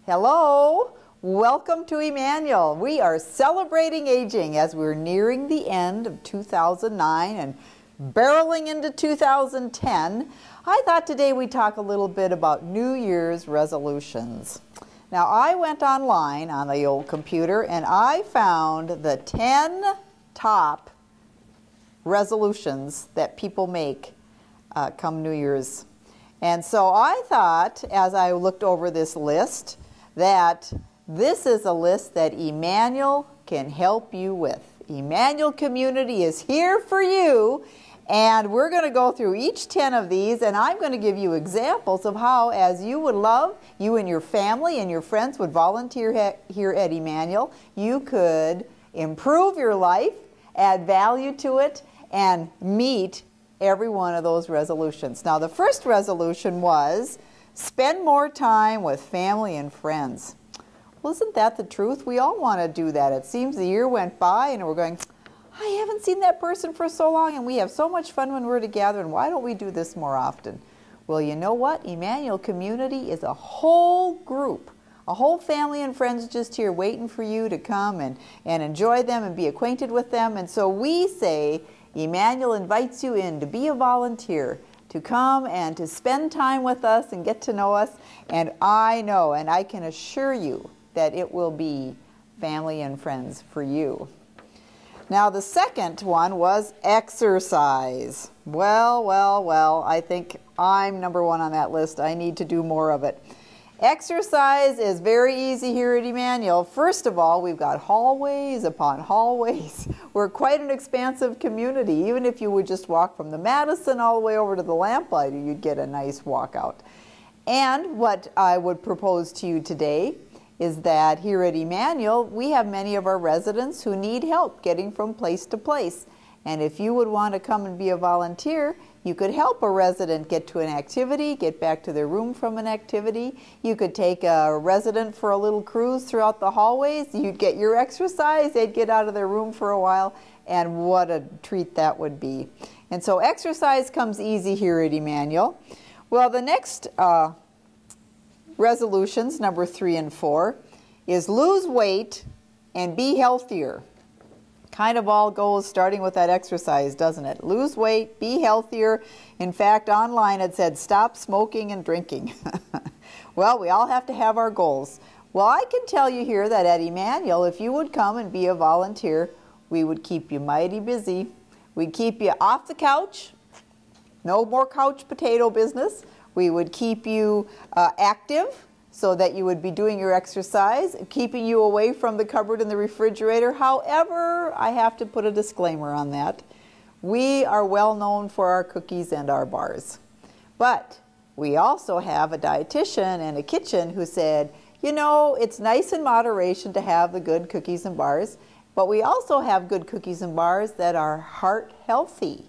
Hello, welcome to Emmanuel. We are celebrating aging as we're nearing the end of 2009 and barreling into 2010. I thought today we'd talk a little bit about New Year's resolutions. Now, I went online on the old computer and I found the 10 top resolutions that people make come New Year's. And so I thought, as I looked over this list, that this is a list that Emmanuel can help you with. Emmanuel Community is here for you, and we're going to go through each 10 of these, and I'm going to give you examples of how, as you would love, you and your family and your friends would volunteer here at Emmanuel, you could improve your life, add value to it, and meet every one of those resolutions. Now, the first resolution was spend more time with family and friends. Well, isn't that the truth? We all want to do that. It seems the year went by and we're going, I haven't seen that person for so long and we have so much fun when we're together, and why don't we do this more often? Well, you know what? Emmanuel Community is a whole group, a whole family and friends just here waiting for you to come and enjoy them and be acquainted with them. And so we say Emmanuel invites you in to be a volunteer, to come and to spend time with us and get to know us. And I know, and I can assure you, that it will be family and friends for you. Now, the second one was exercise. Well, I think I'm number one on that list. I need to do more of it. Exercise is very easy here at Emmanuel. First of all, we've got hallways upon hallways. We're quite an expansive community. Even if you would just walk from the Madison all the way over to the Lamplighter, you'd get a nice walk out. And what I would propose to you today is that here at Emmanuel, we have many of our residents who need help getting from place to place. And if you would want to come and be a volunteer, you could help a resident get to an activity, get back to their room from an activity. You could take a resident for a little cruise throughout the hallways. You'd get your exercise, they'd get out of their room for a while, and what a treat that would be. And so exercise comes easy here at Emmanuel. Well, the next resolutions, number 3 and 4, is lose weight and be healthier. Kind of all goes starting with that exercise, doesn't it? Lose weight, be healthier. In fact, online it said stop smoking and drinking. Well, we all have to have our goals. Well, I can tell you here that at Emmanuel, if you would come and be a volunteer, we would keep you mighty busy. We'd keep you off the couch. No more couch potato business. We would keep you active, so that you would be doing your exercise, keeping you away from the cupboard and the refrigerator. However, I have to put a disclaimer on that. We are well known for our cookies and our bars. But we also have a dietitian and a kitchen who said, you know, it's nice in moderation to have the good cookies and bars, but we also have good cookies and bars that are heart healthy.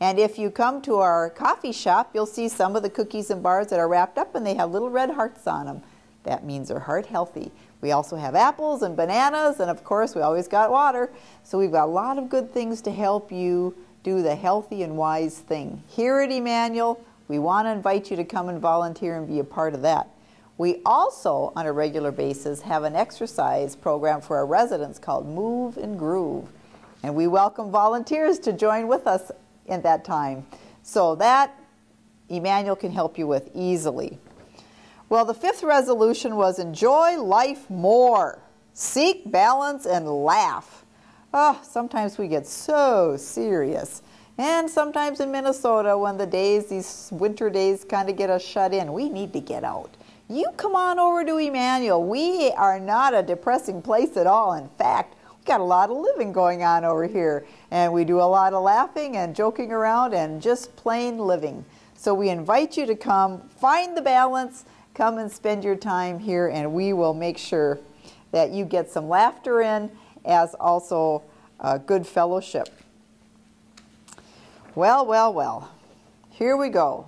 And if you come to our coffee shop, you'll see some of the cookies and bars that are wrapped up and they have little red hearts on them. That means they're heart healthy. We also have apples and bananas, and of course we always got water. So we've got a lot of good things to help you do the healthy and wise thing. Here at Emmanuel, we want to invite you to come and volunteer and be a part of that. We also, on a regular basis, have an exercise program for our residents called Move and Groove. And we welcome volunteers to join with us in that time. So that Emmanuel can help you with easily. Well, the 5th resolution was enjoy life more. Seek balance and laugh. Oh, sometimes we get so serious. And sometimes in Minnesota, when the days, these winter days kind of get us shut in, we need to get out. You come on over to Emmanuel. We are not a depressing place at all. In fact, we've got a lot of living going on over here. And we do a lot of laughing and joking around and just plain living. So we invite you to come, find the balance, come and spend your time here, and we will make sure that you get some laughter in, as also good fellowship. Well, here we go.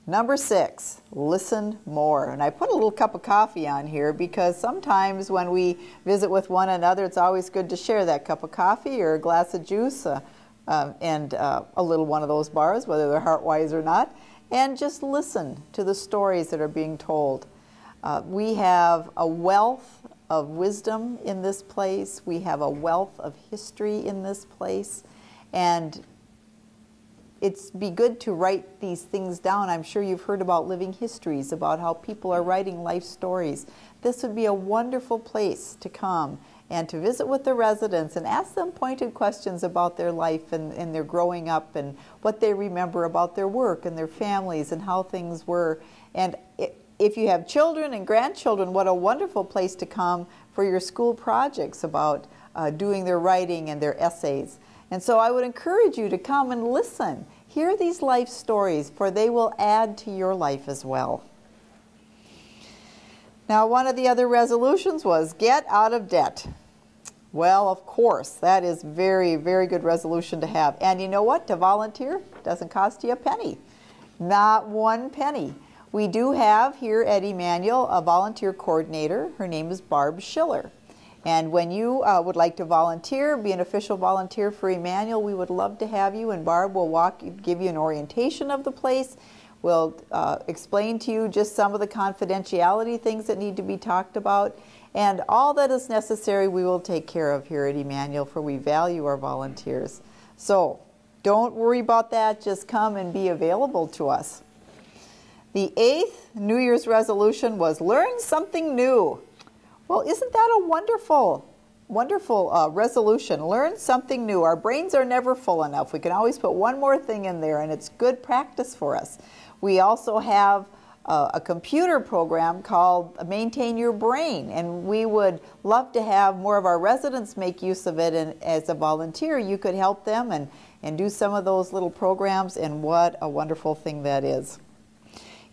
Number 6, listen more. And I put a little cup of coffee on here because sometimes when we visit with one another, it's always good to share that cup of coffee or a glass of juice and a little one of those bars, whether they're heart-wise or not, and just listen to the stories that are being told. We have a wealth of wisdom in this place. We have a wealth of history in this place. And it's be good to write these things down. I'm sure you've heard about living histories, about how people are writing life stories. This would be a wonderful place to come and to visit with the residents and ask them pointed questions about their life and their growing up and what they remember about their work and their families and how things were. And if you have children and grandchildren, what a wonderful place to come for your school projects about doing their writing and their essays. And so I would encourage you to come and listen. Hear these life stories, for they will add to your life as well. Now, one of the other resolutions was get out of debt. Well, of course, that is very, very good resolution to have. And you know what? To volunteer doesn't cost you a penny. Not one penny. We do have here at Emmanuel a volunteer coordinator. Her name is Barb Schiller. And when you would like to volunteer, be an official volunteer for Emmanuel, we would love to have you. And Barb will give you an orientation of the place. We'll explain to you just some of the confidentiality things that need to be talked about. And all that is necessary we will take care of here at Emmanuel, for we value our volunteers. So don't worry about that. Just come and be available to us. The 8th New Year's resolution was learn something new. Well, isn't that a wonderful, wonderful resolution? Learn something new. Our brains are never full enough. We can always put one more thing in there, and it's good practice for us. We also have a computer program called Maintain Your Brain, and we would love to have more of our residents make use of it. And as a volunteer, you could help them and do some of those little programs, and what a wonderful thing that is.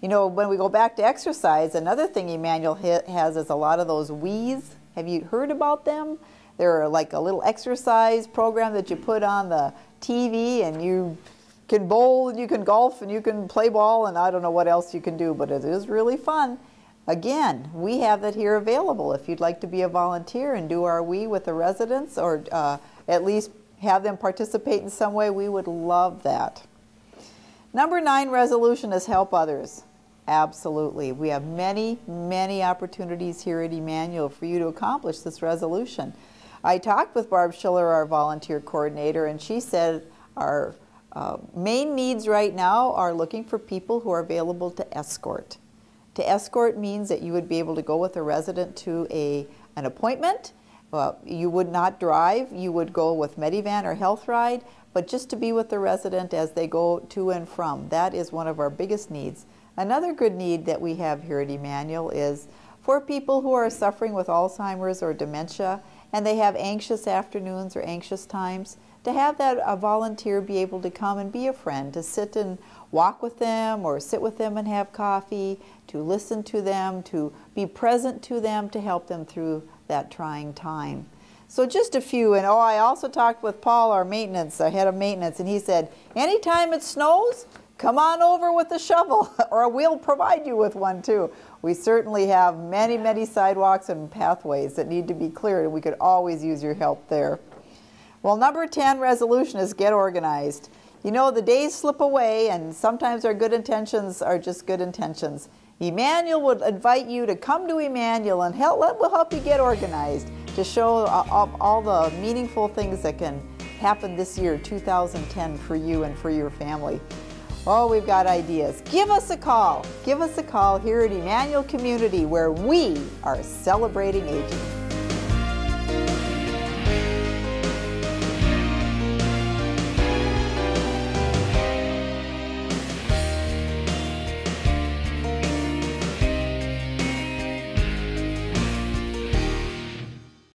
You know, when we go back to exercise, another thing Emmanuel has is a lot of those Wii's. Have you heard about them? They're like a little exercise program that you put on the TV, and you can bowl and you can golf and you can play ball, and I don't know what else you can do, but it is really fun. Again, we have that here available. If you'd like to be a volunteer and do our Wii with the residents, or at least have them participate in some way, we would love that. Number 9 resolution is help others. Absolutely. We have many, many opportunities here at Emmanuel for you to accomplish this resolution. I talked with Barb Schiller, our volunteer coordinator, and she said our main needs right now are looking for people who are available to escort. To escort means that you would be able to go with a resident to an appointment. You would not drive. You would go with Medivan or Health Ride, but just to be with the resident as they go to and from. That is one of our biggest needs. Another good need that we have here at Emmanuel is for people who are suffering with Alzheimer's or dementia, and they have anxious afternoons or anxious times, to have a volunteer be able to come and be a friend, to sit and walk with them or sit with them and have coffee, to listen to them, to be present to them, to help them through that trying time. So just a few. And I also talked with Paul, our head of maintenance, and he said, anytime it snows, come on over with the shovel, or we'll provide you with one too. We certainly have many, many sidewalks and pathways that need to be cleared, and we could always use your help there. Well, number 10 resolution is get organized. You know, the days slip away, and sometimes our good intentions are just good intentions. Emmanuel would invite you to come to Emmanuel, and we'll help you get organized to show all the meaningful things that can happen this year, 2010, for you and for your family. Oh, we've got ideas. Give us a call. Give us a call here at Emmanuel Community, where we are celebrating aging.